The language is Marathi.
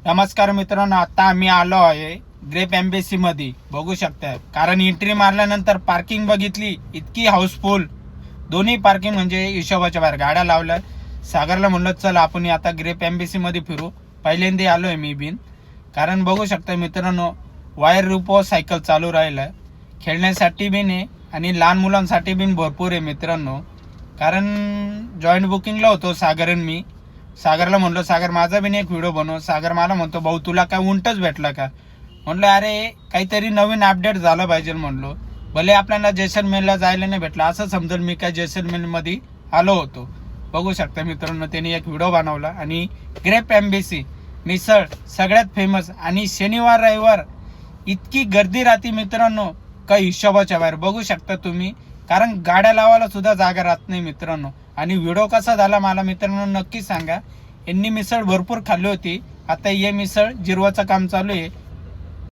नमस्कार मित्रांनो, आता आम्ही आलो आहे ग्रेप एम्बेसी मध्ये. बघू शकता, कारण एंट्री मारल्यानंतर पार्किंग बघितली, इतकी हाऊसफुल. दोन्ही पार्किंग म्हणजे हिशोबाच्या बाहेर गाड्या लावल्या. सागरला म्हणलं चल आपण आता ग्रेप एम्बेसी मध्ये फिरू. पहिल्यांदा आलोय मी बिन. कारण बघू शकता मित्रांनो, वायर रुपो सायकल चालू राहिलं, खेळण्यासाठी बिन आहे आणि लहान मुलांसाठी बिन भरपूर आहे मित्रांनो. कारण जॉईंट बुकिंगला होतो सागर आणि मी. सागरला म्हणलो सागर माझा बिन एक व्हिडिओ बनव. सागर मला म्हणतो भाऊ तुला काय उंटच भेटला का? म्हणलं अरे काहीतरी नवीन अपडेट झालं पाहिजे म्हणलो. भले आपल्याला जैसलमेरला जायला नाही भेटलं असं समजेल मी काय जैसलमेरमध्ये आलो होतो. बघू शकता मित्रांनो, त्यांनी एक व्हिडिओ बनवला. आणि ग्रेप एम्बेसी मिसळ सगळ्यात फेमस. आणि शनिवार रविवार इतकी गर्दी राहते मित्रांनो, काही हिशोबाच्या बाहेर. बघू शकता तुम्ही, कारण गाड्या लावायला सुद्धा जागा राहत नाही मित्रांनो. आणि व्हिडिओ कसा झाला मला मित्रांनो नक्की सांगा. यांनी मिसळ भरपूर खाल्ली होती. आता हे मिसळ जिरवाचं काम चालू आहे.